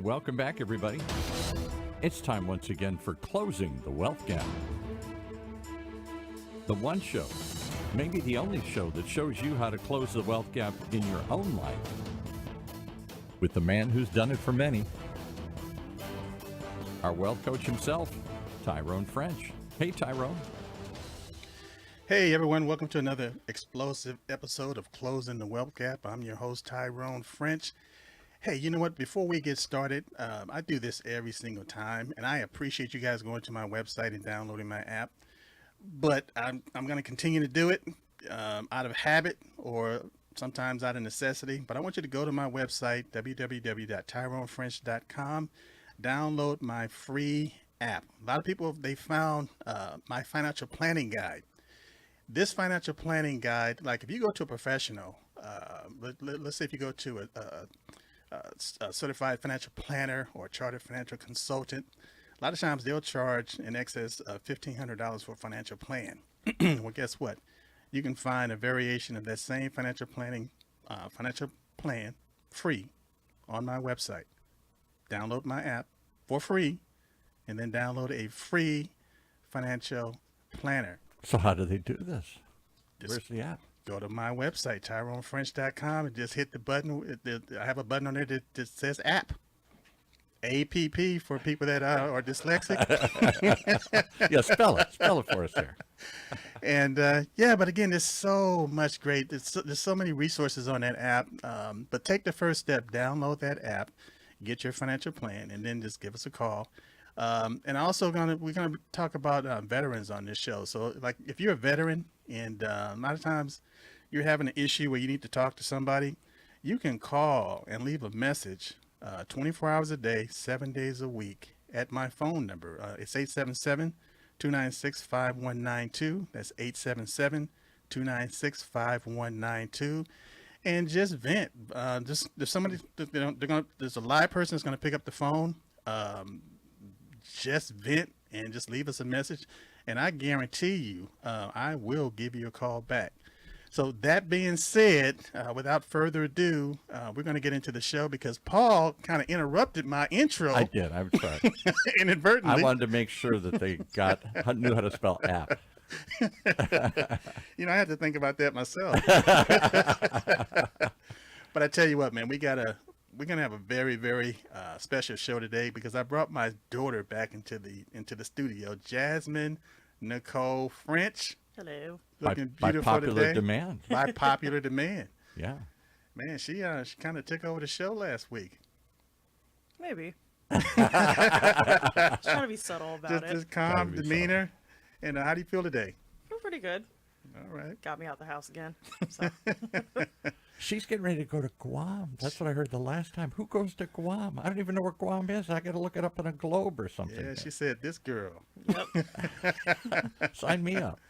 welcome back, everybody. It's time once again for Closing the Wealth Gap. The one show, maybe the only show that shows you how to close the wealth gap in your own life. With the man who's done it for many, our wealth coach himself, Tyrone French. Hey, Tyrone. Hey, everyone. Welcome to another explosive episode of Closing the Wealth Gap. I'm your host, Tyrone French. Hey, you know what? Before we get started, I do this every single time, and I appreciate you guys going to my website and downloading my app. But I'm going to continue to do it out of habit or sometimes out of necessity. But I want you to go to my website, www.tyronefrench.com, download my free app. A lot of people, they found my financial planning guide. This financial planning guide, like if you go to a professional, let's say if you go to a certified financial planner or a chartered financial consultant, a lot of times they'll charge in excess of $1,500 for a financial plan. Well, guess what? You can find a variation of that same financial plan free on my website. Download my app for free, and then download a free financial planner. So how do they do this? Where's the app? Go to my website, tyronefrench.com, and just hit the button. I have a button on there that says app. APP for people that are dyslexic. Yeah, spell it for us there. And but again, there's so much great. There's so many resources on that app. But take the first step, download that app, get your financial plan, and then just give us a call. And also we're gonna talk about veterans on this show. So like if you're a veteran and a lot of times you're having an issue where you need to talk to somebody, you can call and leave a message 24 hours a day, 7 days a week at my phone number. It's 877-296-5192. That's 877-296-5192. And just vent. There's a live person that's going to pick up the phone. Just vent and just leave us a message, and I guarantee you I will give you a call back. So that being said, without further ado, we're going to get into the show because Paul kind of interrupted my intro. I did. I'm sorry. Inadvertently. I wanted to make sure that they knew how to spell app. I had to think about that myself. But I tell you what, man, we're going to have a very, very special show today because I brought my daughter back into the studio, Jasmine Nicole French. Hello. Looking by beautiful popular today. demand. By popular demand. Yeah. Man, she kind of took over the show last week. Maybe. Just trying to be subtle about it. Just calm demeanor. And how do you feel today? Feel pretty good. All right. Got me out the house again. So. She's getting ready to go to Guam. That's what I heard the last time. Who goes to Guam? I don't even know where Guam is. I got to look it up on a globe or something. Yeah, she said, this girl. Yep. Sign me up.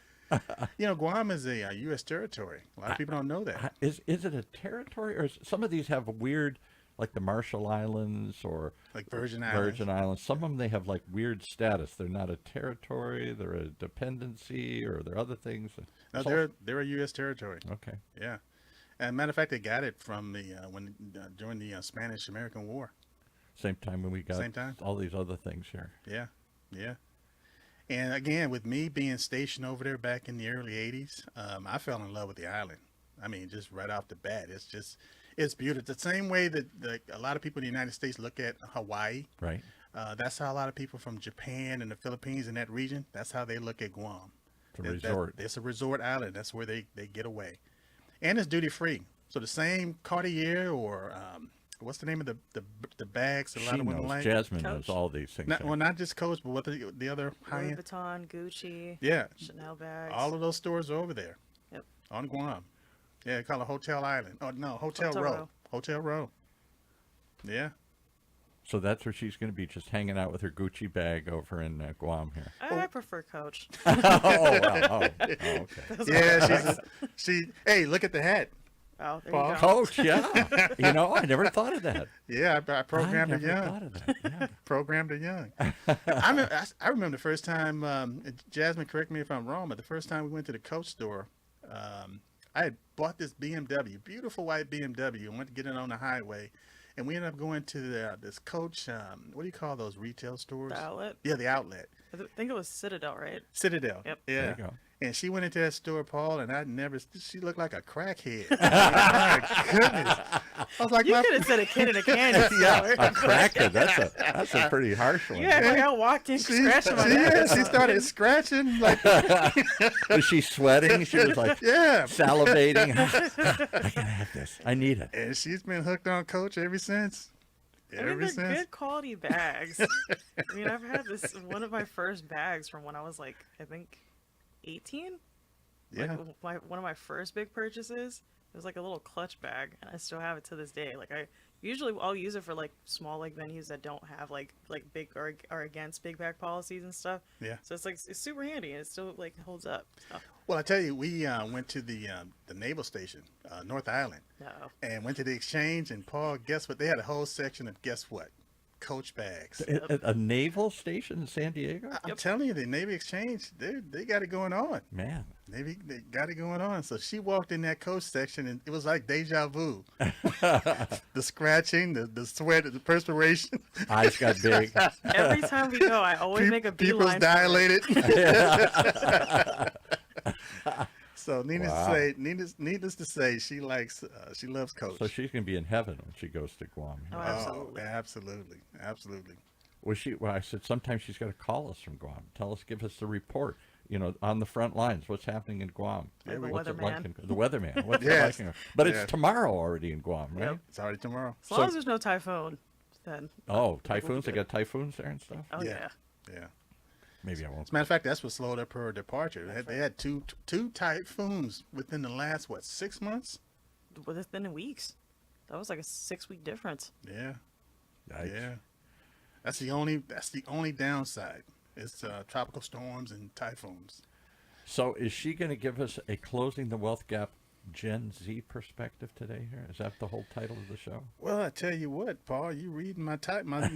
Guam is a U.S. territory. A lot of people don't know that. Is it a territory? Or some of these have weird, like the Marshall Islands or like Virgin Islands. Some of them, they have like weird status. They're not a territory. They're a dependency or they're other things. No, they're a U.S. territory. Okay. Yeah. And matter of fact, they got it from during the Spanish-American War. Same time when we got all these other things here. Yeah, yeah. And again, with me being stationed over there back in the early 80s, I fell in love with the island. I mean, just right off the bat, it's beautiful. The same way that a lot of people in the United States look at Hawaii. Right. That's how a lot of people from Japan and the Philippines in that region, that's how they look at Guam. It's a resort. It's a resort island. That's where they get away. And it's duty free. So the same Cartier or what's the name of the bags a lot of women like? Jasmine Coach. knows all these things. Not just Coach, but what the other high Louis end? Vuitton, Gucci, Yeah. Chanel bags. All of those stores are over there. Yep. On Guam. Yeah, they call it Hotel Island. Oh no, Hotel Row. Hotel Row. Yeah. So that's where she's going to be, just hanging out with her Gucci bag over in Guam here. I prefer Coach. Oh, wow. Oh, okay. Yeah, hey, look at the hat. Oh, there you go. Coach, yeah. I never thought of that. Yeah, I programmed her I never young. thought of that. Yeah. Programmed her young. I remember the first time, Jasmine, correct me if I'm wrong, but the first time we went to the Coach store, I had bought this BMW, beautiful white BMW, and went to get it on the highway. and we ended up going to this Coach. What do you call those retail stores? The outlet. Yeah, the outlet. I think it was Citadel, right? Citadel. Yep. Yeah. There you go. And she went into that store, Paul, and she looked like a crackhead. My goodness. I was like, You could have said a kid in a candy store. A cracker. That's a pretty harsh one. You act like I walked in scratching my neck. she started scratching, like, Was she sweating? She was like yeah. salivating. I gotta have this. I need it. And she's been hooked on Coach ever since. I mean, they're good quality bags. I mean, I've had one of my first bags from when I was like, I think 18. Yeah. Like one of my first big purchases. It was like a little clutch bag, and I still have it to this day. Like I'll use it for like small like venues that don't have like big or are against big bag policies and stuff. Yeah. So it's super handy, and it still like holds up. So, Well, I tell you, we went to the naval station, North Island, no. and went to the exchange. And Paul, guess what? They had a whole section of guess what? Coach bags. A naval station in San Diego? I'm telling you, the Navy Exchange, they got it going on. Man. They got it going on. So she walked in that Coach section, and it was like deja vu. The scratching, the sweat, the perspiration. Eyes got big. Every time we go, I always make a Pupils beeline. for it. dilated. So needless to say, she loves Coach. So she's gonna be in heaven when she goes to Guam. Oh, absolutely. Absolutely. Well, I said sometimes she's got to call us from Guam. Give us the report. On the front lines, what's happening in Guam? Like the What's it weatherman. like the weatherman. What's Yes. it like? But Yes. it's tomorrow already in Guam, right? Yep. It's already tomorrow. As long as there's no typhoon, then. Oh, typhoons! They got typhoons there and stuff. Oh yeah. Yeah. Maybe I won't. As a matter of fact, that's what slowed up her departure. They had two typhoons within the last 6 months. Within weeks. That was like a 6-week difference. Yeah. Yikes. Yeah. That's the only downside. It's tropical storms and typhoons. So, is she going to give us a closing the wealth gap Gen Z perspective today? Here is that the whole title of the show? Well, I tell you what, Paul, you reading my type, my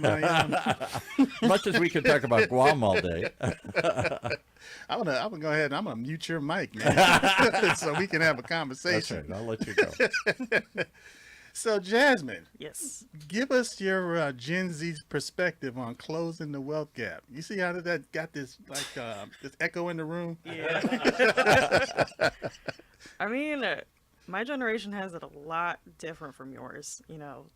Much as we could talk about Guam all day. I'm gonna go ahead and I'm gonna mute your mic, man, so we can have a That's conversation. right. I'll let you go. So, Jasmine, Yes. give us your Gen Z's perspective on closing the wealth gap. You see how that got this this echo in the room? Yeah. I mean, my generation has it a lot different from yours.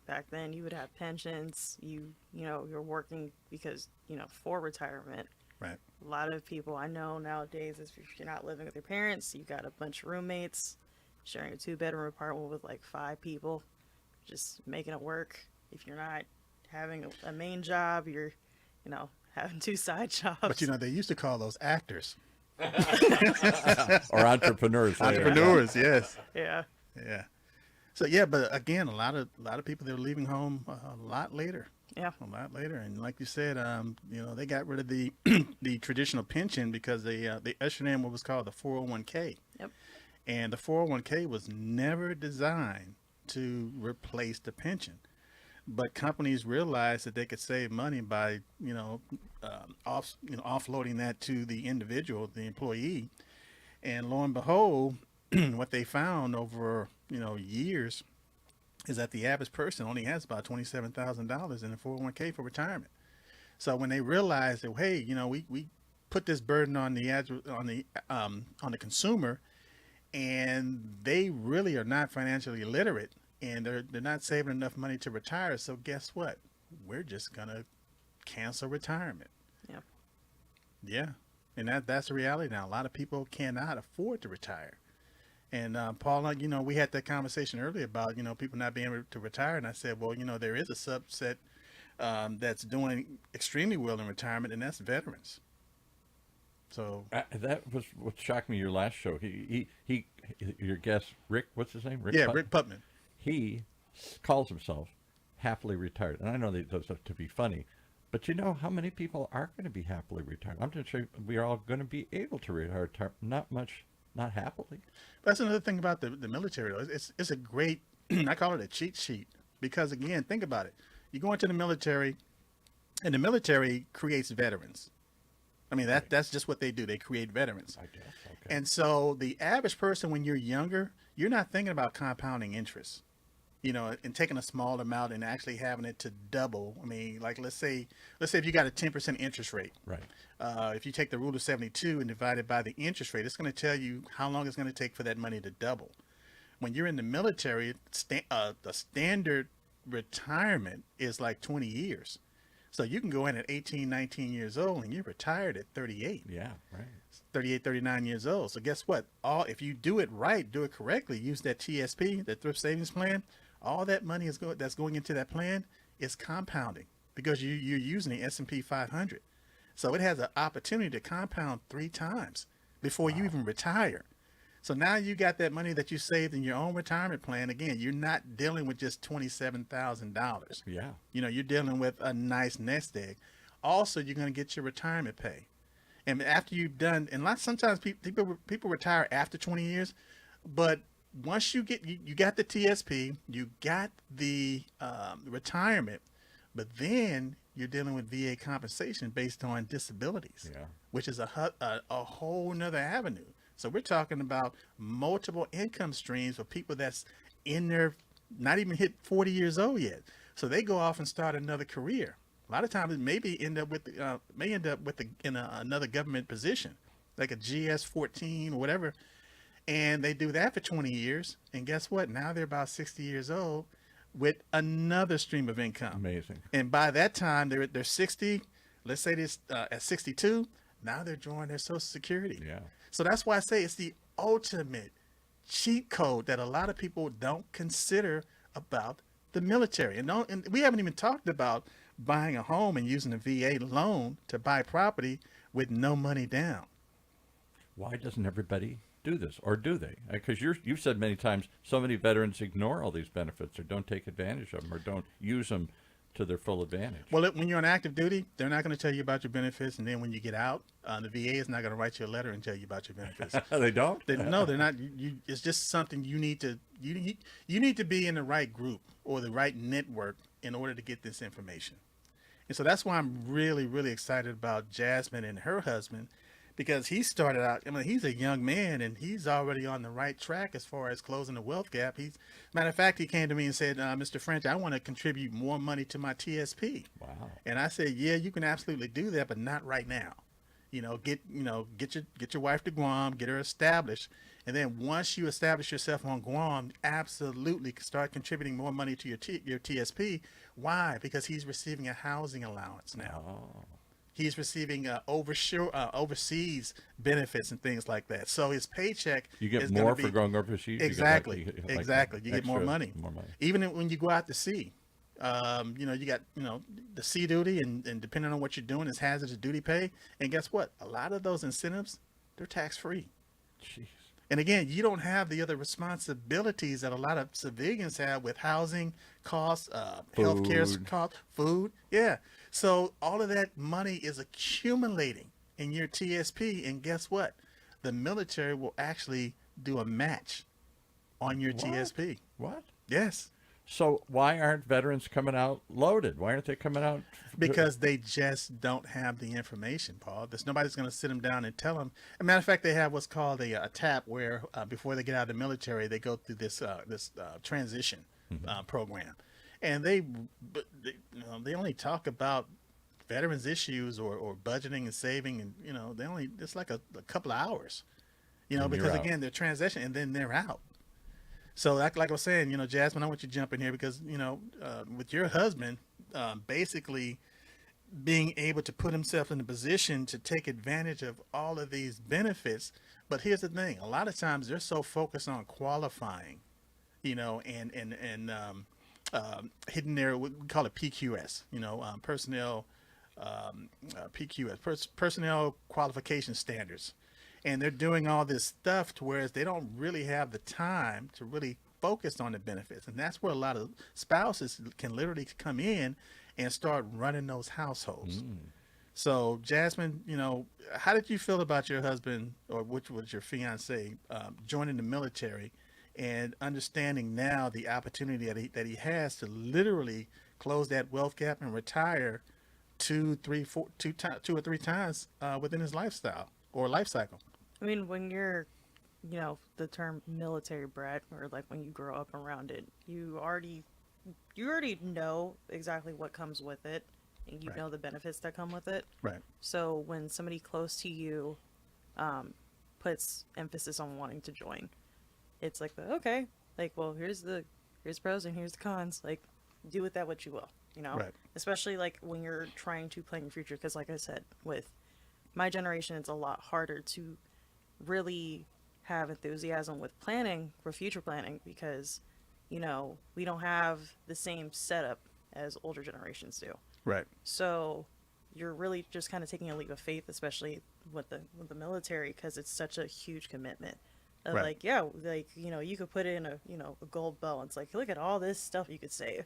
Back then you would have pensions. You're working because for retirement. Right. A lot of people I know nowadays, if you're not living with your parents, you got a bunch of roommates, sharing a 2-bedroom apartment with like 5 people, just making it work. If you're not having a main job, you're, having 2 side jobs. But they used to call those actors. Or entrepreneurs. Entrepreneurs, yes. Yeah. Yeah. So yeah, but again, a lot of people, they're leaving home a lot later. Yeah. A lot later, and like you said, they got rid of the the traditional pension because they ushered in what was called the 401k. Yep. And the 401k was never designed to replace the pension, but companies realized that they could save money by offloading that to the individual, the employee, and lo and behold, what they found over years is that the average person only has about $27,000 in a 401k for retirement. So when they realized that, hey, we put this burden on the consumer, and they really are not financially literate, and they're not saving enough money to retire. So guess what? We're just gonna cancel retirement. Yeah. Yeah, and that's the reality now. A lot of people cannot afford to retire. And Paul, we had that conversation earlier about people not being able to retire, and I said, well, there is a subset that's doing extremely well in retirement, and that's veterans. So that was what shocked me. Your last show, he your guest Rick, what's his name? Rick Rick Putman. He calls himself happily retired, and I know that he does it to be funny, but how many people are going to be happily retired? I'm not sure we are all going to be able to retire. Not happily. That's another thing about the military. It's a great, I call it a cheat sheet, because again, think about it. You go into the military, and the military creates veterans. I mean, that's just what they do. They create veterans. I guess. Okay. And so the average person, when you're younger, you're not thinking about compounding interest. and taking a small amount and actually having it to double. I mean, like let's say if you got a 10% interest rate, Right. if you take the rule of 72 and divide it by the interest rate, it's going to tell you how long it's going to take for that money to double. When you're in the military, the standard retirement is like 20 years. So you can go in at 18, 19 years old and you're retired at 38. Yeah. Right. 38, 39 years old. So guess what? If you do it right, do it correctly, use that TSP, the thrift savings plan, all that money that's going into that plan is compounding because you're using the S&P 500. So it has an opportunity to compound 3 times before you even retire. So now you got that money that you saved in your own retirement plan. Again, you're not dealing with just $27,000. Yeah. You're dealing with a nice nest egg. Also, you're going to get your retirement pay. And after you've done, and sometimes people retire after 20 years, but once you got the TSP, you got the retirement, but then you're dealing with VA compensation based on disabilities, which is a whole nother avenue. So we're talking about multiple income streams for people that's in their, not even hit 40 years old yet. So they go off and start another career. A lot of times it may end up with another government position, like a GS-14 or whatever. And they do that for 20 years. And guess what? Now they're about 60 years old with another stream of income. Amazing. And by that time, they're 60. Let's say this at 62. Now they're drawing their Social Security. Yeah. So that's why I say it's the ultimate cheat code that a lot of people don't consider about the military. And we haven't even talked about buying a home and using a VA loan to buy property with no money down. Why doesn't everybody do this, or do they? Because you've said many times so many veterans ignore all these benefits or don't take advantage of them or don't use them to their full advantage. Well, when you're on active duty, they're not going to tell you about your benefits, and then when you get out, the VA is not going to write you a letter and tell you about your benefits. They don't? No, they're not. It's just something you need to be in the right group or the right network in order to get this information. And so that's why I'm really, really excited about Jasmine and her husband, because he started out, I mean, he's a young man and he's already on the right track as far as closing the wealth gap. Matter of fact, he came to me and said, Mr. French, I want to contribute more money to my TSP. Wow. And I said, yeah, you can absolutely do that, but not right now. Get your wife to Guam, get her established. And then once you establish yourself on Guam, absolutely start contributing more money to your TSP. Why? Because he's receiving a housing allowance now. Oh. He's receiving overseas benefits and things like that. So his paycheck You get is more gonna for be, going overseas? Exactly. You get Exactly. You get more money. More money. Even when you go out to sea, you got, the sea duty and depending on what you're doing is hazardous duty pay. And guess what? A lot of those incentives, they're tax free. Jeez. And again, you don't have the other responsibilities that a lot of civilians have with housing costs, healthcare costs, food. Yeah. So all of that money is accumulating in your TSP. And guess what? The military will actually do a match on your TSP. What? Yes. So why aren't veterans coming out loaded? Why aren't they coming out? Because they just don't have the information, Paul. There's nobody's going to sit them down and tell them. As a matter of fact, they have what's called a TAP, where before they get out of the military, they go through this transition program, and they only talk about veterans issues or budgeting and saving, and it's like a couple of hours, And because you're again they're transition and then they're out. So like I was saying, Jasmine, I want you to jump in here because, with your husband, basically being able to put himself in a position to take advantage of all of these benefits. But here's the thing. A lot of times they're so focused on qualifying, and hitting their, we call it PQS, personnel, PQS, personnel qualification standards. And they're doing all this stuff to whereas they don't really have the time to really focus on the benefits. And that's where a lot of spouses can literally come in and start running those households. So Jasmine, how did you feel about your husband, or which was your fiance, joining the military and understanding now the opportunity that he has to literally close that wealth gap and retire two or three times within his lifestyle or life cycle? I mean, when you're the term military brat, or like when you grow up around it, you already know exactly what comes with it, and you Right. know the benefits that come with it. Right. So when somebody close to you puts emphasis on wanting to join, it's like okay, like, well, here's pros and here's the cons. Like, do with that what you will, Right. especially like when you're trying to plan your future. Because like I said, with my generation, it's a lot harder to really have enthusiasm with planning for future planning because we don't have the same setup as older generations do. Right. So you're really just kind of taking a leap of faith, especially with the military, because it's such a huge commitment. Right. Like, yeah, like you could put in a gold belt. It's like, look at all this stuff you could save,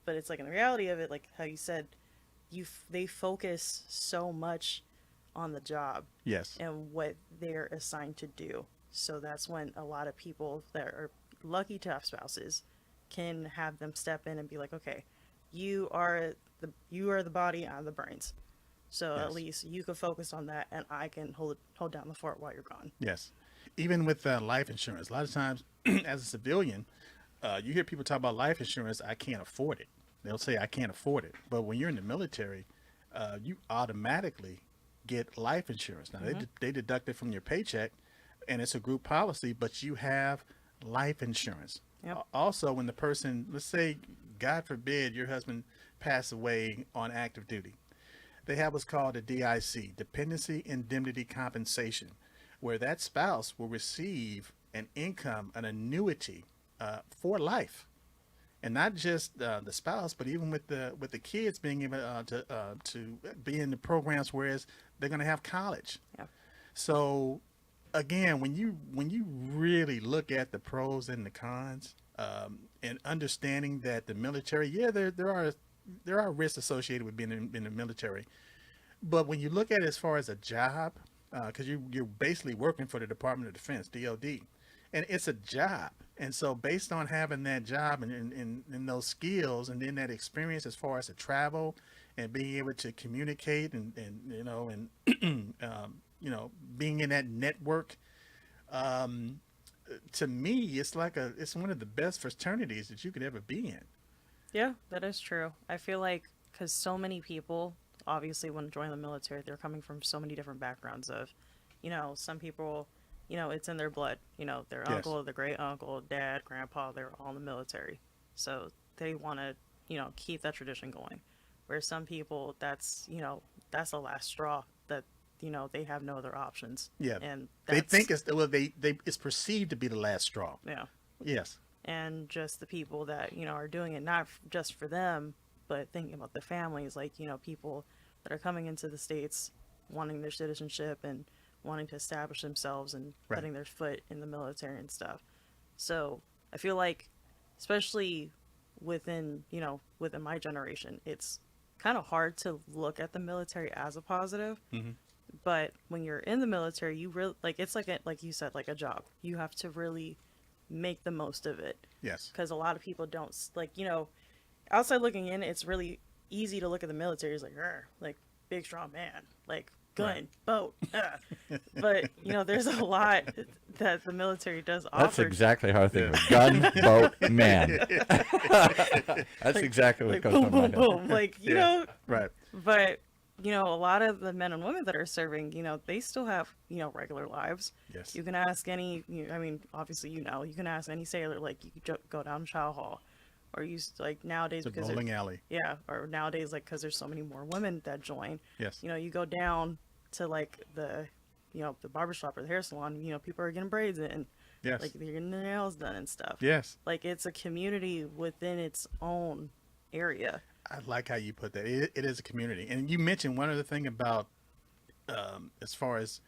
but it's like in the reality of it, like how you said, they focus so much on the job Yes. and what they're assigned to do. So that's when a lot of people that are lucky to have spouses can have them step in and be like, okay, you are the body, I'm the brains. So Yes. at least you can focus on that, and I can hold down the fort while you're gone. Yes. Even with life insurance, a lot of times as a civilian, you hear people talk about life insurance. I can't afford it. They'll say I can't afford it. But when you're in the military, you automatically get life insurance. Now they deduct it from your paycheck, and it's a group policy. But you have life insurance. Yep. Also, when the person, let's say, God forbid, your husband passed away on active duty, they have what's called a DIC, Dependency Indemnity Compensation, where that spouse will receive an income, an annuity for life, and not just the spouse, but even with the kids being able to be in the programs, whereas they're going to have college. Yeah. So again, when you really look at the pros and the cons, and understanding that the military, yeah, there are risks associated with being in the military, but when you look at it as far as a job, because you're basically working for the Department of Defense, DoD, and it's a job. And so based on having that job and those skills, and then that experience as far as the travel and being able to communicate and being in that network, to me, it's one of the best fraternities that you could ever be in. Yeah, that is true. I feel like because so many people obviously want to join the military, they're coming from so many different backgrounds of, some people, it's in their blood, their Yes. uncle, their great uncle, dad, grandpa, they're all in the military. So they want to, keep that tradition going. Where some people, that's the last straw that, they have no other options. Yeah, And they that's, think it's perceived to be the last straw. yeah. Yes. And just the people that are doing it not just for them, but thinking about the families, like people that are coming into the states wanting their citizenship and wanting to establish themselves and Right. putting their foot in the military and stuff. So I feel like, especially within my generation, it's kind of hard to look at the military as a positive. Mhm. But when you're in the military, you really it's like you said, like a job. You have to really make the most of it, Yes. because a lot of people don't outside looking in, it's really easy to look at the military as like, "Rrr," like big strong man, like gun, Right. boat, but there's a lot that the military does That's offer. exactly how I think of it. Gun, boat, man. That's exactly what Like goes boom, on my boom, head. boom, like Right. but a lot of the men and women that are serving, they still have regular lives. Yes. You can ask any, I mean, obviously, you can ask any sailor, like, you could go down to Chow Hall, or like nowadays, The because bowling alley. yeah, or nowadays, like, because there's so many more women that join, Yes. you go down to like the barbershop or the hair salon, people are getting braids in, Yes. like they're getting their nails done and stuff. Yes. Like, it's a community within its own area. I like how you put that. It is a community. And you mentioned one other thing about as far as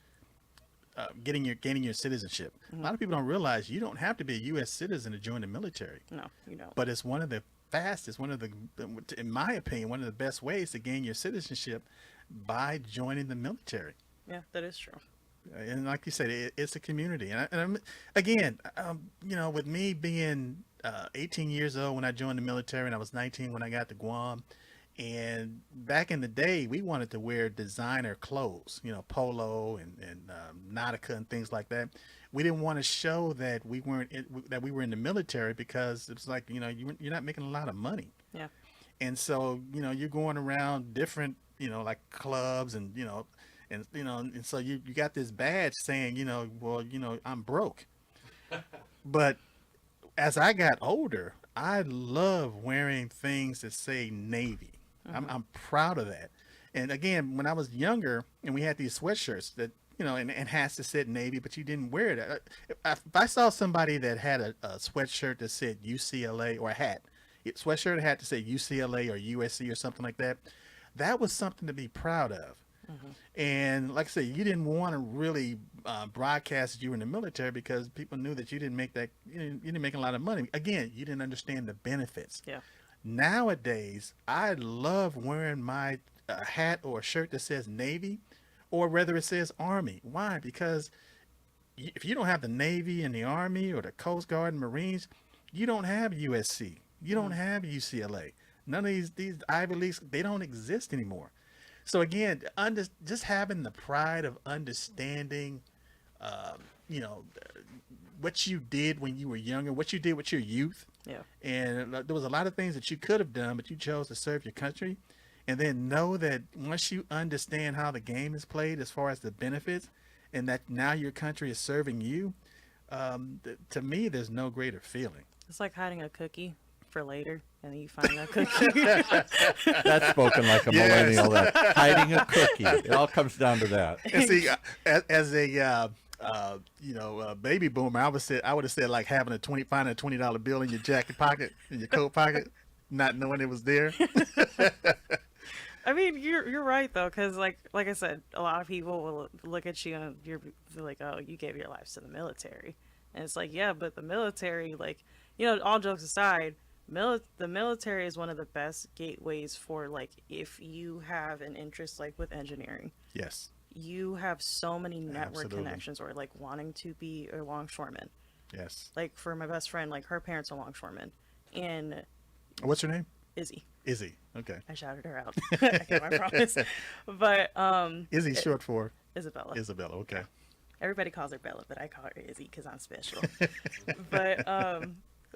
gaining your citizenship. A lot of people don't realize you don't have to be a U.S. citizen to join the military. No, you don't. But it's one of the fastest, in my opinion, one of the best ways to gain your citizenship by joining the military. Yeah, that is true. And like you said, it's a community. Again, with me being 18 years old when I joined the military, and I was 19 when I got to Guam. And back in the day, we wanted to wear designer clothes, polo and Nautica and things like that. we didn't want to show that we weren't that we were in the military because it's like, you're not making a lot of money. Yeah. And so, you're going around different, like clubs and, and so you got this badge saying, well, I'm broke. But as I got older, I love wearing things that say Navy. I'm proud of that. And again, when I was younger and we had these sweatshirts that, and hats that said Navy, but you didn't wear it. If I saw somebody that had a sweatshirt that said UCLA, or a hat, sweatshirt, a hat that said UCLA or USC or something like that, that was something to be proud of. And like I said, you didn't want to really broadcast that you were in the military because people knew that you didn't make you didn't make a lot of money. Again, you didn't understand the benefits. Yeah. Nowadays, I love wearing my hat or a shirt that says Navy, or whether it says Army. Why? Because if you don't have the Navy and the Army or the Coast Guard and Marines, you don't have USC. You don't have UCLA. None of these Ivy Leagues, they don't exist anymore. So again, just having the pride of understanding, what you did when you were younger, what you did with your youth. Yeah. And there was a lot of things that you could have done, but you chose to serve your country. And then know that once you understand how the game is played as far as the benefits, and that now your country is serving you, to me, there's no greater feeling. It's like hiding a cookie for later, and then you find that cookie. That's spoken like a millennial. That hiding a cookie. It all comes down to that. And see, as a baby boomer, I would have said like having finding a $20 bill in your jacket pocket, in your coat pocket, not knowing it was there. I mean, you're right though, because like I said, a lot of people will look at you and you're like, oh, you gave your lives to the military, and it's like, yeah, but the military, like, all jokes aside, the military is one of the best gateways for, like, if you have an interest like with engineering. Yes. You have so many network Absolutely. connections, or like wanting to be a longshoreman. Yes. Like for my best friend, like her parents are longshoremen, and What's her name? Izzy. Izzy. Okay. I shouted her out. I promise. But Izzy short for Isabella. Isabella. Okay. Everybody calls her Bella, but I call her Izzy because I'm special. But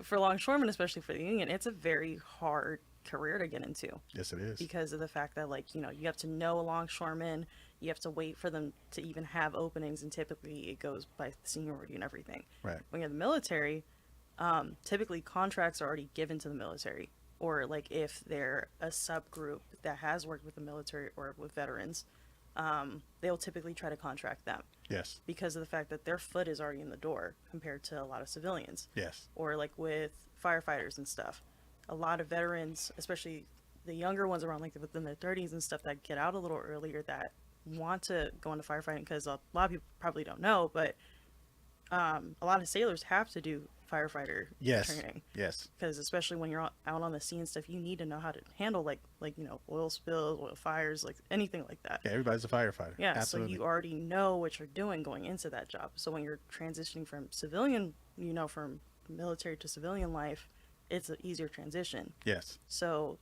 for longshoremen, especially for the union, it's a very hard career to get into. Yes, it is. Because of the fact that, like, you have to know a longshoreman, you have to wait for them to even have openings, and typically it goes by seniority and everything. Right. When you're in the military, typically contracts are already given to the military, or like if they're a subgroup that has worked with the military or with veterans, they'll typically try to contract them. Yes. Because of the fact that their foot is already in the door compared to a lot of civilians. Yes. Or like with firefighters and stuff. A lot of veterans, especially the younger ones around like within their 30s and stuff, that get out a little earlier, that want to go into firefighting, because a lot of people probably don't know, but a lot of sailors have to do firefighter training. Yes. Because especially when you're out on the sea and stuff, you need to know how to handle like oil spills, oil fires, like anything like that. Yeah, everybody's a firefighter. Yeah, Absolutely. so you already know what you're doing going into that job. So when you're transitioning from civilian, from military to civilian life, it's an easier transition. Yes. So,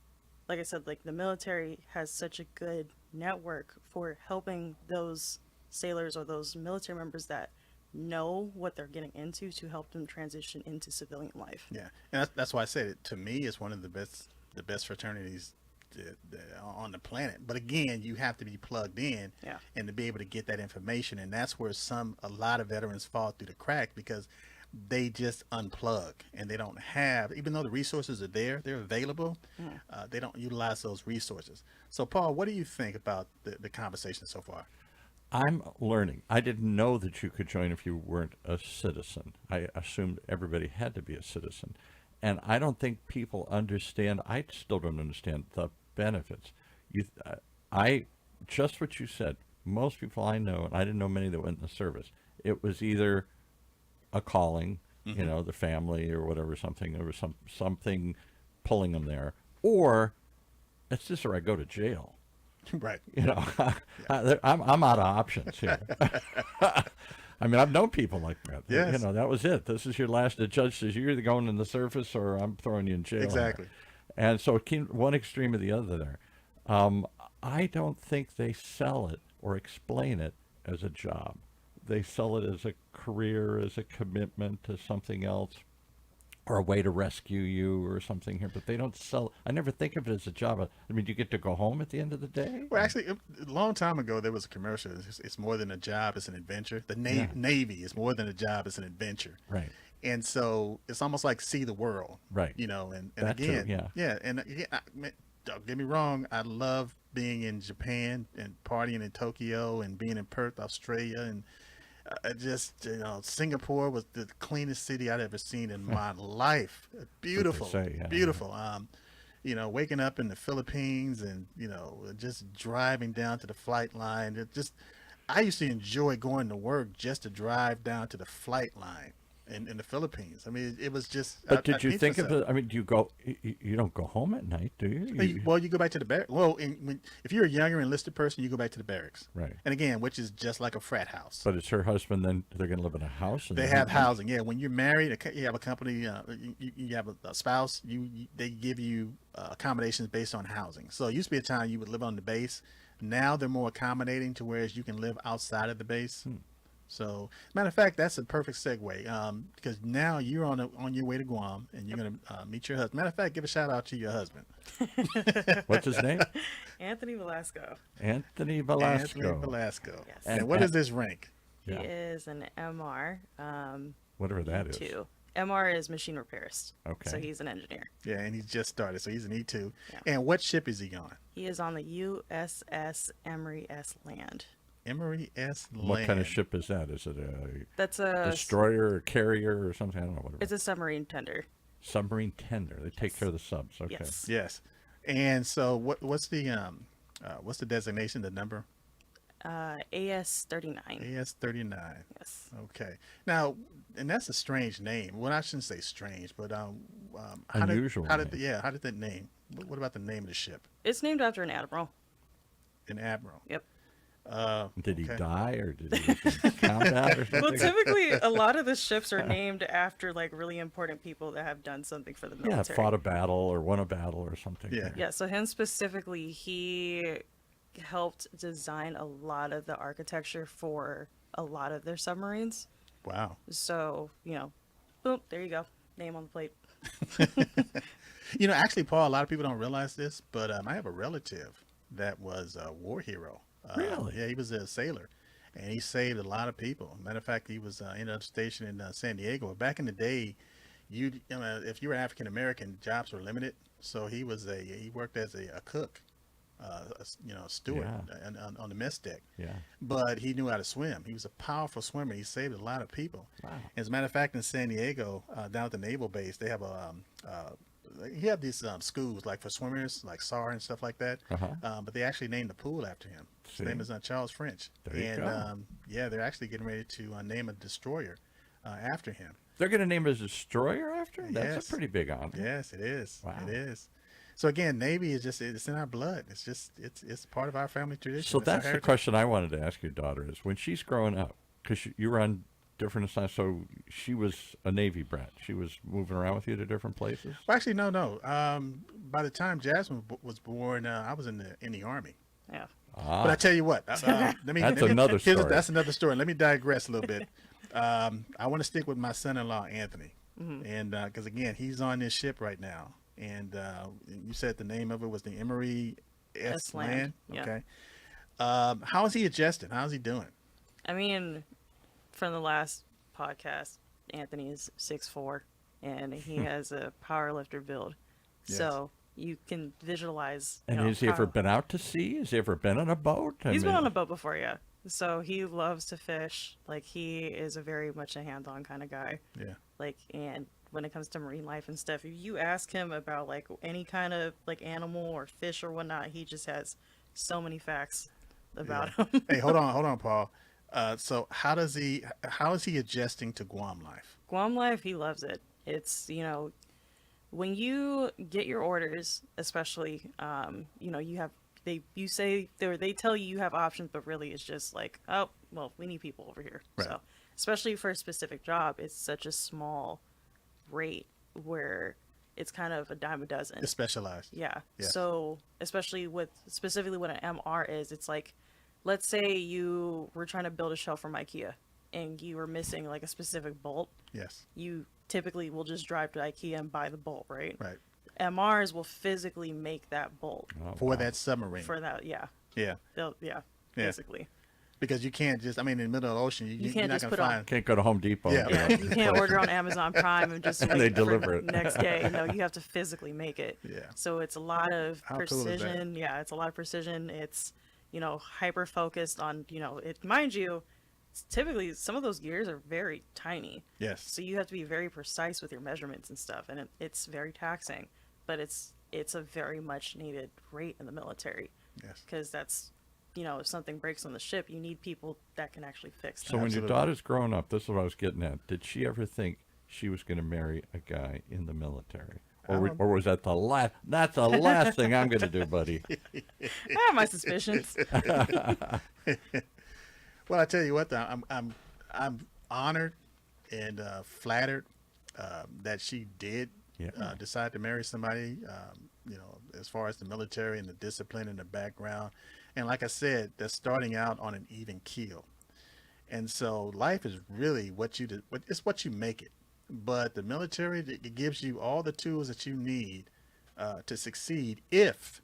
like I said, like the military has such a good network for helping those sailors or those military members that know what they're getting into, to help them transition into civilian life. Yeah, and that's why I said it. To me, it's one of the best fraternities on the planet. But again, you have to be plugged in, Yeah. and to be able to get that information. And that's where a lot of veterans fall through the crack, because they just unplug, and they don't have, even though the resources are there, they're available, they don't utilize those resources. So Paul, what do you think about the conversation so far? I'm learning. I didn't know that you could join if you weren't a citizen. I assumed everybody had to be a citizen. And I don't think people understand, I still don't understand the benefits. Just what you said, most people I know, and I didn't know many that went in the service, it was either a calling, the family or whatever, something, there was something pulling them there, or it's this or I go to jail. Right. I'm out of options here. I mean, I've known people like that. Yes. That was it. This is your last. The judge says you're either going in the service or I'm throwing you in jail. Exactly. And so it came one extreme or the other there. I don't think they sell it or explain it as a job. they sell it as a career, as a commitment to something else, or a way to rescue you or something here. But they don't sell. I never think of it as a job. I mean, do you get to go home at the end of the day? Well, actually, a long time ago, there was a commercial. It's more than a job; it's an adventure. The Yeah. Navy is more than a job; it's an adventure. Right. And so it's almost like see the world, Right. you know. And That too, again, yeah. and again, don't get me wrong, I love being in Japan and partying in Tokyo and being in Perth, Australia, and just Singapore was the cleanest city I'd ever seen in my life. Beautiful, say, yeah. beautiful. Waking up in the Philippines and just driving down to the flight line. I used to enjoy going to work just to drive down to the flight line in the Philippines. I mean, it was just. But did you think of it? I mean, do you go? You don't go home at night, do you? Well, you go back to the barracks. Well, if you're a younger enlisted person, you go back to the barracks. Right. And again, which is just like a frat house. But it's her husband. Then they're going to live in a house. And They have housing. Yeah, when you're married, you have a company. You have a spouse. They give you accommodations based on housing. So it used to be a time you would live on the base. Now they're more accommodating to whereas you can live outside of the base. So, matter of fact, that's a perfect segue because now you're on your way to Guam and you're going to meet your husband. Matter of fact, give a shout out to your husband. What's his name? Anthony Velasco. Anthony Velasco. Anthony Velasco. Yes. And what is this rank? He Yeah. is an MR. Whatever that is. Two. MR is machine repairist. Okay. So he's an engineer. Yeah, and he's just started, so he's an E2. Yeah. And what ship is he on? He is on the USS Emory S. Land. Emory S. Land. What kind of ship is that? Is it a That's a destroyer or carrier or something? I don't know what it is. It's a submarine tender. Submarine tender. They take care of the subs. Okay. Yes. Yes. And so what's the designation, the number? AS 39. AS 39. Yes. Okay. Now, and that's a strange name. Well, I shouldn't say strange, but Unusual How did name. how did that name? What about the name of the ship? It's named after an admiral. An admiral. Yep. Did he Okay. die or did he get combat or something? Well, typically, a lot of the ships are named after like really important people that have done something for the Yeah, military. fought a battle or won a battle or something. Yeah. Yeah, so him specifically, he helped design a lot of the architecture for a lot of their submarines. Wow. So, boom, there you go. Name on the plate. Actually, Paul, a lot of people don't realize this, but I have a relative that was a war hero. Really? Yeah, he was a sailor, and he saved a lot of people. Matter of fact, he was ended up stationed in San Diego. Back in the day, if you were African American, jobs were limited. So he worked as a cook, a steward on the mess deck. Yeah. But he knew how to swim. He was a powerful swimmer. He saved a lot of people. Wow. As a matter of fact, in San Diego, down at the naval base, they have he had these schools like for swimmers, like SAR and stuff like that. But they actually named the pool after him. His See? name is Charles French. There you and go. yeah, they're actually getting ready to name a destroyer after him. They're going to name a destroyer after him? That's Yes. a pretty big honor. Yes, it is. Wow. It is. So again, Navy is it's in our blood. It's part of our family tradition. So It's our that's the heritage. question I wanted to ask your daughter is when she's growing up, because you were on different assignments, so she was a Navy brat. She was moving around with you to different places? Well, actually, no. By the time Jasmine was born, I was in the Army. Yeah. But I tell you what, That's another story. That's another story. Let me digress a little bit. I want to stick with my son-in-law, Anthony, and because again, he's on this ship right now, and you said the name of it was the Emory S. Land. Land. Yeah. Okay. How is he adjusting? How's he doing? I mean, from the last podcast, Anthony is 6'4", and he has a powerlifter build. Yes. So you can visualize. And has he ever been out to sea? Has he ever been on a boat? He's been on a boat before, yeah. So he loves to fish. Like, he is a very much a hands-on kind of guy. Yeah. Like, and when it comes to marine life and stuff, if you ask him about like any kind of like animal or fish or whatnot, he just has so many facts about Yeah. him. Hey, hold on, Paul. So how is he adjusting to Guam life? Guam life, he loves it. It's, when you get your orders, especially, you have, they tell you have options, but really it's just like, oh, well, we need people over here. Right. So, especially for a specific job, it's such a small rate where it's kind of a dime a dozen. It's specialized. Yeah. Yeah. So, specifically what an MR is, it's like, let's say you were trying to build a shelf from IKEA. and you are missing like a specific bolt, Yes. you typically will just drive to IKEA and buy the bolt, right? Right. MRs will physically make that bolt Oh, For wow. that submarine. for that. Yeah, Yeah. they'll, yeah, Yeah. basically. Because you can't just, I mean, in the middle of the ocean, You you're can't not just going to put on- find. Can't go to Home Depot. Yeah. Yeah, you can't order on Amazon Prime and just And wait they for deliver it. next day. No, you have to physically make it. Yeah. So it's a lot of How cool is that? precision. Yeah, it's a lot of precision. It's, you know, hyper focused on, you know, it. Mind you, typically some of those gears are very tiny. Yes. So you have to be very precise with your measurements and stuff, and it's very taxing. But it's a very much needed rate in the military Yes. because that's, you know, if something breaks on the ship, you need people that can actually fix So that. when your Absolutely. daughter's growing up, this is what I was getting at. Did she ever think she was going to marry a guy in the military? Or was that the last? That's the last thing I'm going to do, buddy. I have my suspicions. Well, I tell you what, though, I'm honored and flattered that she did Yeah. decide to marry somebody. You know, as far as the military and the discipline and the background, and like I said, they're starting out on an even keel. And so life is really what you do. It's what you make it. But the military, it gives you all the tools that you need to succeed if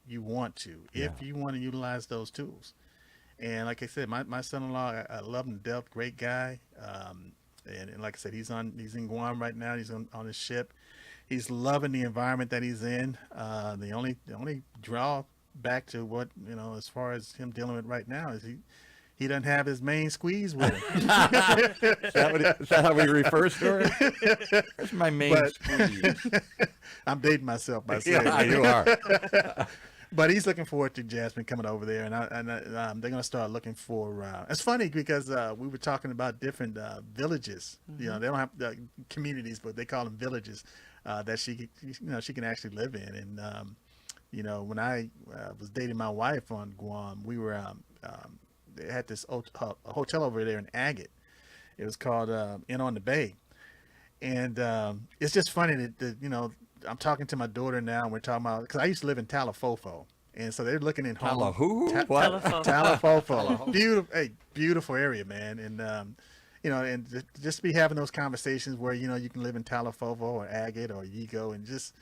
you want to, if Yeah. you want to utilize those tools. And like I said, my son-in-law, I love him to death, great guy. And like I said, he's in Guam right now. He's on his ship. He's loving the environment that he's in. The only drawback to what, you know, as far as him dealing with right now is he doesn't have his main squeeze with him. Is that how we refer to her? That's my main But- squeeze. I'm dating myself by saying Yeah, that. you are. But he's looking forward to Jasmine coming over there, and they're going to start looking for. It's funny because we were talking about different villages. You know, they don't have communities, but they call them villages that she can actually live in. And you know, when I was dating my wife on Guam, we were they had this hotel over there in Agate. It was called Inn on the Bay, and it's just funny that you know. I'm talking to my daughter now, and we're talking about, because I used to live in Talafofo, and so they're looking in home. Talahu? What? Telephone. Talafofo, beautiful area, man, and you know, and just be having those conversations where you know you can live in Talafofo or Agate or Yigo, and just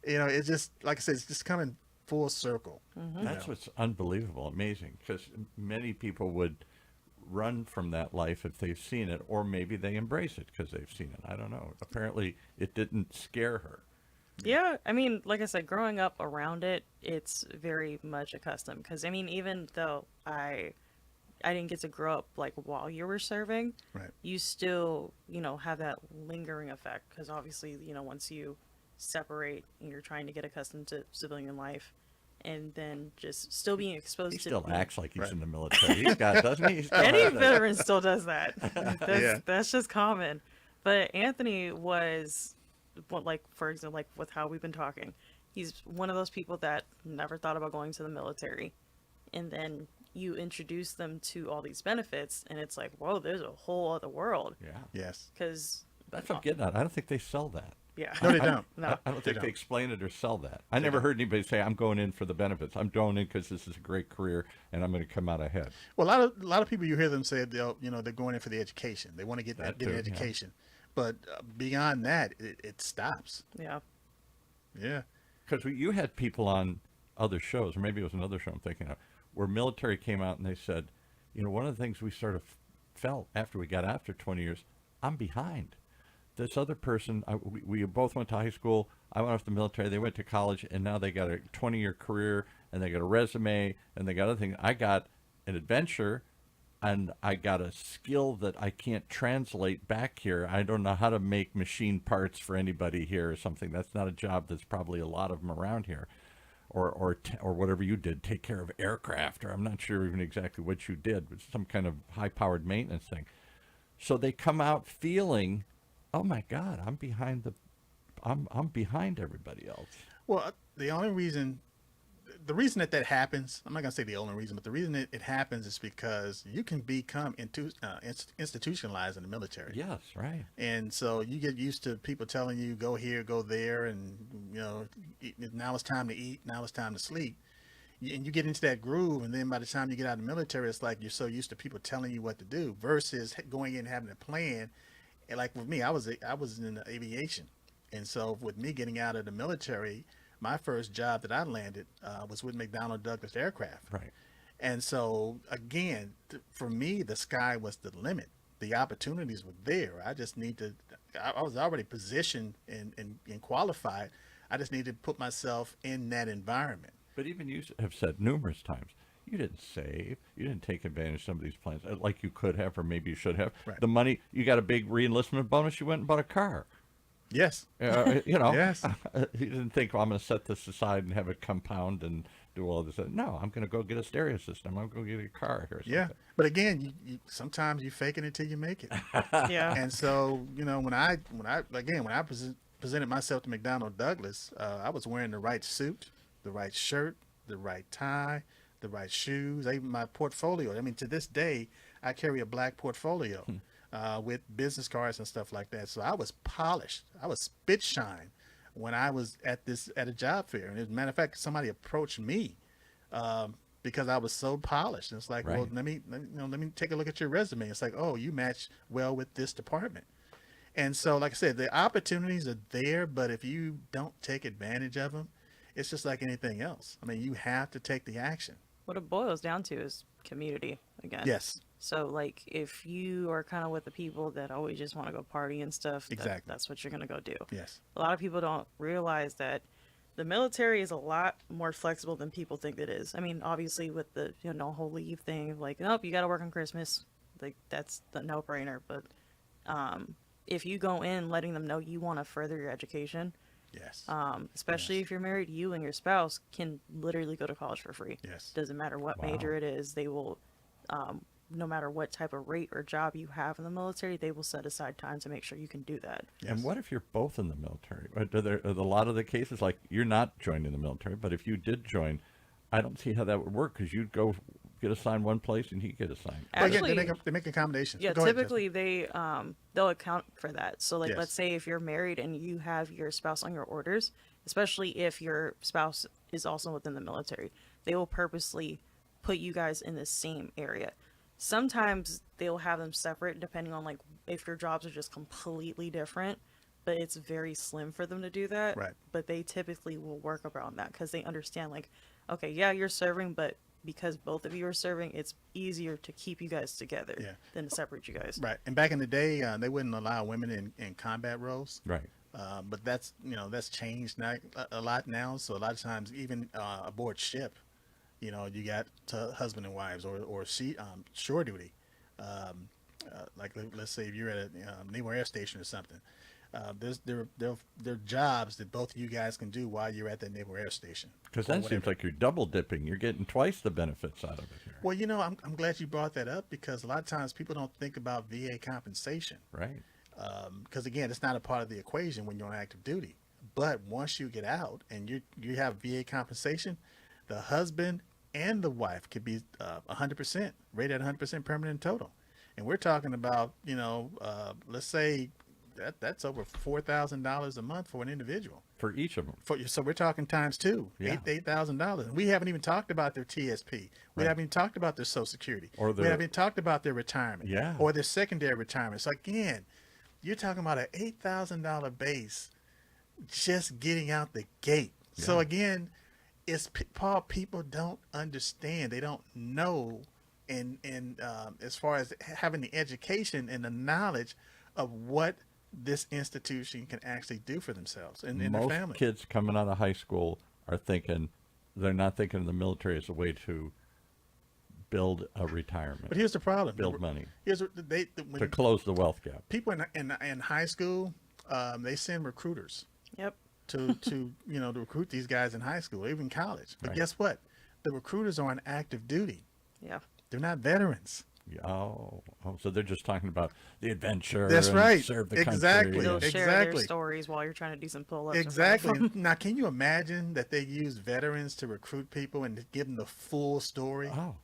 you know, it's just like I said, it's just coming full circle. That's what's unbelievable, amazing, because many people would run from that life if they've seen it, or maybe they embrace it because they've seen it. I don't know. Apparently, it didn't scare her. Yeah, I mean, like I said, growing up around it, it's very much accustomed. Because I mean, even though I didn't get to grow up like while you were serving, Right. you still, you know, have that lingering effect. Because obviously, you know, once you separate and you're trying to get accustomed to civilian life, and then just still being exposed He to still being- acts like he's Right. in the military. He's got, doesn't he? He still Any has that. veteran still does that. Yeah. That's just common. But Anthony was, like, for example, like with how we've been talking, he's one of those people that never thought about going to the military. And then you introduce them to all these benefits, and it's like, whoa, there's a whole other world. Yeah. Yes. Because, That's what I'm getting at. I don't think they sell that. yeah. No, they don't. No. I don't think don't. they explain it or sell that. I never heard anybody say, I'm going in for the benefits. I'm going in because this is a great career and I'm going to come out ahead. Well, a lot of people, you hear them say they're going in for the education. They want to get That an too, yeah. education, but beyond that, it stops. Yeah. Yeah. Because you had people on other shows, or maybe it was another show I'm thinking of, where military came out and they said, you know, one of the things we sort of felt after we got after 20 years, I'm behind. This other person, we both went to high school. I went off the military. They went to college, and now they got a 20-year career, and they got a resume, and they got other things. I got an adventure, and I got a skill that I can't translate back here. I don't know how to make machine parts for anybody here or something. That's not a job that's probably a lot of them around here. Or whatever you did, take care of aircraft, or I'm not sure even exactly what you did, but some kind of high-powered maintenance thing. So they come out feeling, oh my God, I'm behind everybody else. Well, the reason that happens, I'm not going to say the only reason, but the reason it happens is because you can become institutionalized in the military. Yes, right. And so you get used to people telling you, go here, go there, and, you know, now it's time to eat, now it's time to sleep. and you get into that groove, and then by the time you get out of the military, it's like you're so used to people telling you what to do versus going in and having a plan. And like with me, I was in the aviation, and so with me getting out of the military, my first job that I landed was with McDonnell Douglas Aircraft. Right. And so again, for me, the sky was the limit. The opportunities were there. I just need to. I was already positioned and qualified. I just need to put myself in that environment. But even you have said numerous times, you didn't save. You didn't take advantage of some of these plans like you could have, or maybe you should have. Right. The money, you got a big reenlistment bonus. You went and bought a car. Yes. You know, Yes. You didn't think, well, I'm going to set this aside and have it compound and do all this. No, I'm going to go get a stereo system. I'm going to get a car here. Yeah. But again, you sometimes you fake it until you make it. Yeah. And so, when I presented myself to McDonnell Douglas, I was wearing the right suit, the right shirt, the right tie, the right shoes, even my portfolio. I mean, to this day, I carry a black portfolio with business cards and stuff like that. So I was polished. I was spit shine when I was at a job fair. And as a matter of fact, somebody approached me because I was so polished. And it's like, Right. well, let me take a look at your resume. It's like, oh, you match well with this department. And so, like I said, the opportunities are there, but if you don't take advantage of them, it's just like anything else. I mean, you have to take the action. What it boils down to is community again. Yes, So, like, if you are kind of with the people that always just want to go party and stuff, Exactly. that's what you're going to go do. yes, A lot of people don't realize that the military is a lot more flexible than people think it is. I mean, obviously, with the whole leave thing, like, nope, you got to work on Christmas. Like, that's the no-brainer. But if you go in letting them know you want to further your education, yes, especially Yes. if you're married, you and your spouse can literally go to college for free. yes. Doesn't matter what Wow. major it is, they will, no matter what type of rate or job you have in the military, they will set aside time to make sure you can do that. Yes. And what if you're both in the military? Are a lot of the cases like you're not joining the military, but if you did join, I don't see how that would work because you'd go get assigned one place and he'd get assigned. Well, again, Actually, they make accommodations. yeah, Go ahead, typically they'll account for that. So like, Yes. let's say if you're married and you have your spouse on your orders, especially if your spouse is also within the military, they will purposely put you guys in the same area. Sometimes they'll have them separate depending on like if your jobs are just completely different, but it's very slim for them to do that. Right. But they typically will work around that because they understand like, okay, yeah, you're serving, but because both of you are serving, it's easier to keep you guys together Yeah. than to separate you guys. Right. And back in the day, they wouldn't allow women in combat roles. Right. But that's changed now, a lot now. So a lot of times, even aboard ship, you got husband and wives or shore duty. Like let's say if you're at a Naval Air Station or something, there are jobs that both of you guys can do while you're at that Naval Air Station. Because or that whatever. seems like you're double dipping. You're getting twice the benefits out of it here. Well, I'm glad you brought that up because a lot of times people don't think about VA compensation. Right. Because again, it's not a part of the equation when you're on active duty. But once you get out and you have VA compensation, the husband and the wife could be 100% rated at 100% permanent total. And we're talking about let's say that's over $4,000 a month for an individual. For each of them. So we're talking times two, Yeah. $8,000. We haven't even talked about their TSP. We Right. haven't even talked about their Social Security. Or we their- haven't even talked about their retirement. Yeah. Or their secondary retirement. So again, you're talking about an $8,000 base just getting out the gate. So Yeah. again, Paul, people don't understand. They don't know. And as far as having the education and the knowledge of what this institution can actually do for themselves and their Most family. kids coming out of high school are thinking, they're not thinking of the military as a way to build a retirement, But here's the problem. build money, Here's what to when close the wealth gap. people in high school, they send recruiters Yep. to recruit these guys in high school, even college. But Right. guess what? The recruiters are on active duty. Yeah. They're not veterans. Oh, so they're just talking about the adventure. That's and right. Serve the Exactly. country. They'll and- share their Exactly. stories while you're trying to do some pull-ups. Exactly. Now, can you imagine that they use veterans to recruit people and to give them the full story? Oh,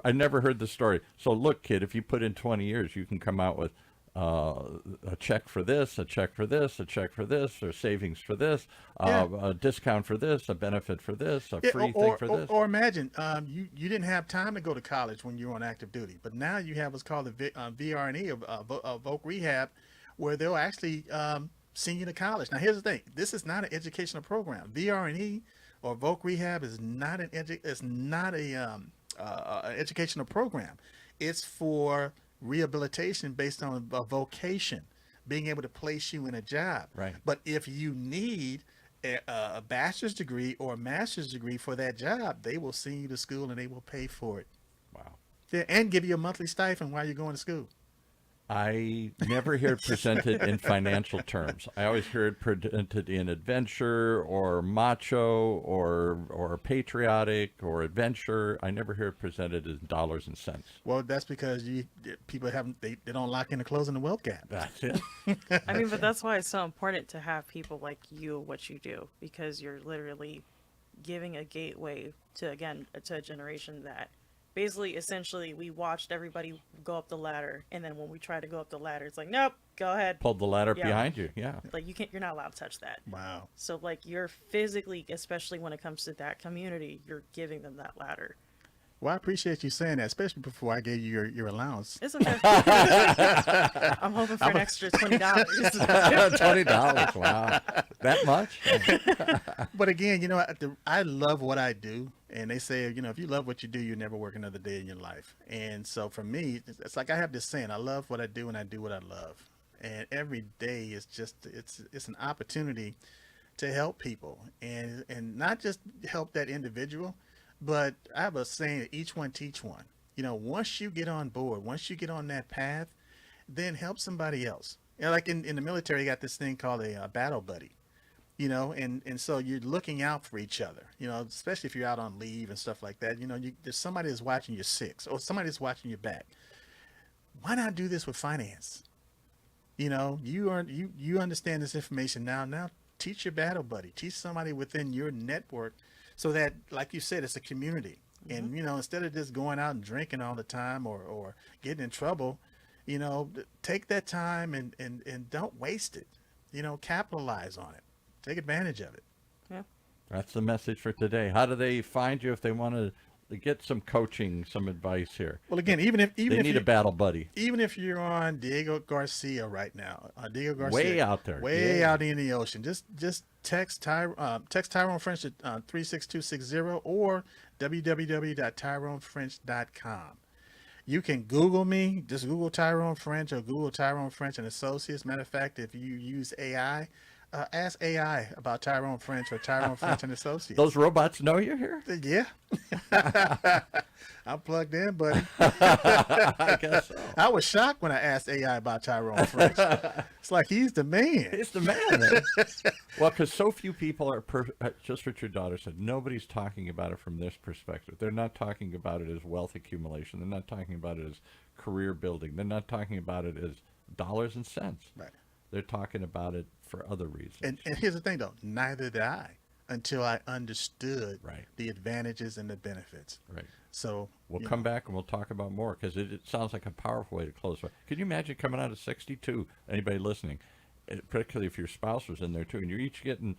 I never heard the story. So look, kid, if you put in 20 years, you can come out with a check for this, a check for this, a check for this, or savings for this, Yeah. a discount for this, a benefit for this, a Yeah, free thing for this. or imagine you didn't have time to go to college when you were on active duty, but now you have what's called the VRNE, Voc Rehab, where they'll actually send you to college. Now, here's the thing: this is not an educational program. VRNE or Voc Rehab is not an educational program. It's for rehabilitation based on a vocation, being able to place you in a job. Right. But if you need a bachelor's degree or a master's degree for that job, they will send you to school and they will pay for it. Wow. Yeah, and give you a monthly stipend while you're going to school. I never hear it presented in financial terms. I always hear it presented in adventure or macho or patriotic or adventure. I never hear it presented as dollars and cents. Well, that's because people haven't they don't lock in the closing the wealth gap. That's it. I mean, but that's why it's so important to have people like you, what you do, because you're literally giving a gateway to, again, to a generation that basically, essentially, we watched everybody go up the ladder, and then when we try to go up the ladder, it's like, nope, go ahead. Pulled the ladder Yeah. behind you. Yeah. Like, you're not allowed to touch that. Wow. So, like, you're physically, especially when it comes to that community, you're giving them that ladder. Well, I appreciate you saying that, especially before I gave you your allowance. It's okay. I'm hoping for an extra $20. $20. Wow. That much? But again, I love what I do. And they say, if you love what you do, you never work another day in your life. And so for me, it's like I have this saying, I love what I do and I do what I love. And every day is just, it's an opportunity to help people and not just help that individual, but I have a saying, each one teach one. Once you get on board, once you get on that path, then help somebody else. Like in the military, you got this thing called a battle buddy. And so you're looking out for each other, especially if you're out on leave and stuff like that. There's somebody that's watching your six or somebody that's watching your back. Why not do this with finance? You understand this information now. Now teach your battle buddy, teach somebody within your network so that, like you said, it's a community. Mm-hmm. And, instead of just going out and drinking all the time or getting in trouble, take that time and don't waste it, capitalize on it. Take advantage of it. Yeah. That's the message for today. How do they find you if they want to get some coaching, some advice here? Well, again, even if they need a battle buddy. Even if you're on Diego Garcia right now, Diego Garcia, way out there, way out in the ocean, just text Tyrone French at 36260 or www.tyronefrench.com. You can Google me, just Google Tyrone French or Google Tyrone French and Associates. Matter of fact, if you use AI, ask AI about Tyrone French or Tyrone French and Associates. Those robots know you're here? Yeah. I'm plugged in, buddy. I guess so. I was shocked when I asked AI about Tyrone French. It's like he's the man. He's the man. Well, because so few people are, just what your daughter said, nobody's talking about it from this perspective. They're not talking about it as wealth accumulation. They're not talking about it as career building. They're not talking about it as dollars and cents. Right. They're talking about it for other reasons. And here's the thing, though. Neither did I until I understood the advantages and the benefits. Right. So we'll come back and we'll talk about more because it sounds like a powerful way to close. Can you imagine coming out of 62, anybody listening, particularly if your spouse was in there too, and you're each getting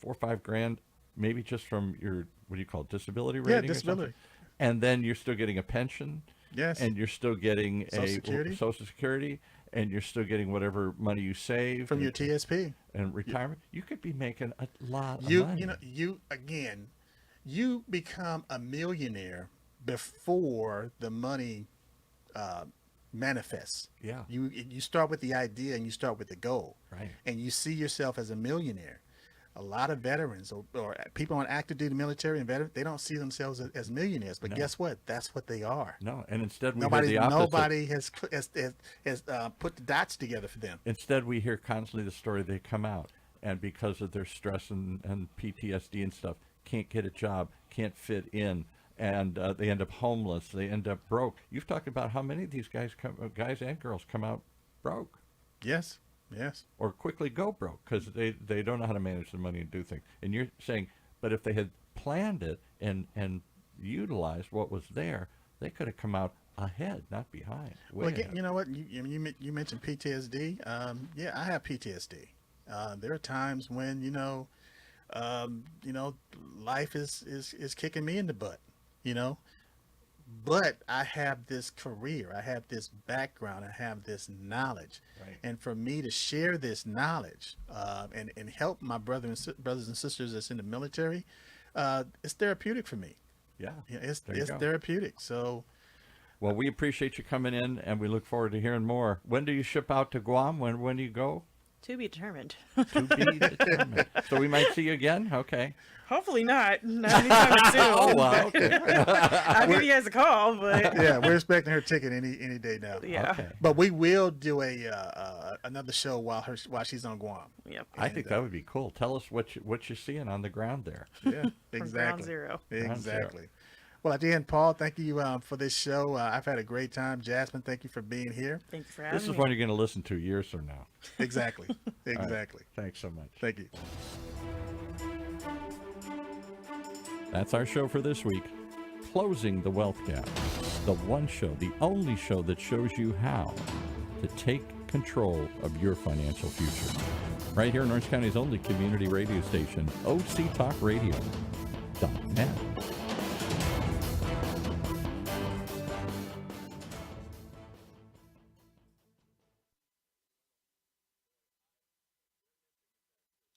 $4 or $5 grand, maybe just from your, what do you call it, disability rating? Yeah, disability. And then you're still getting a pension. Yes. And you're still getting Social Security. And you're still getting whatever money you save from your TSP and retirement. You could be making a lot of money. You become a millionaire before the money manifests. Yeah. You start with the idea and you start with the goal. Right. And you see yourself as a millionaire. A lot of veterans or people on active duty military and veterans, they don't see themselves as millionaires. But guess what? That's what they are. No, and instead we hear the opposite. Nobody has put the dots together for them. Instead, we hear constantly the story they come out, and because of their stress and PTSD and stuff, can't get a job, can't fit in, and they end up homeless. They end up broke. You've talked about how many of these guys and girls come out broke. Yes. Yes. Or quickly go broke because they don't know how to manage the money and do things. And you're saying, but if they had planned it and utilized what was there, they could have come out ahead, not behind. Way Well, again, ahead. you know what? You mentioned PTSD. Yeah, I have PTSD. There are times when life is kicking me in the butt. You know, but I have this career, I have this background, I have this knowledge, Right. and for me to share this knowledge and help my brothers and sisters that's in the military, it's therapeutic for me. Yeah. Yeah, it's There you it's go. therapeutic. So Well, we appreciate you coming in, and we look forward to hearing more. When do you ship out to Guam? When do you go? To be determined. To be determined. So we might see you again? Okay. Hopefully not. Not anytime soon. Oh, well, okay. I'll give you guys a call, but yeah, we're expecting her ticket any day now. yeah. Okay. But we will do another show while she's on Guam. Yep. I think that would be cool. Tell us what you're seeing on the ground there. Yeah, From exactly. ground zero. Ground zero. Exactly. Well, again, Paul, thank you for this show. I've had a great time. Jasmine, thank you for being here. Thank you for having This is me. one you're going to listen to years from now. Exactly. All right. Exactly. Thanks so much. Thank you. That's our show for this week. Closing the Wealth Gap. The one show, the only show that shows you how to take control of your financial future. Right here in Orange County's only community radio station, OC Talk Radio.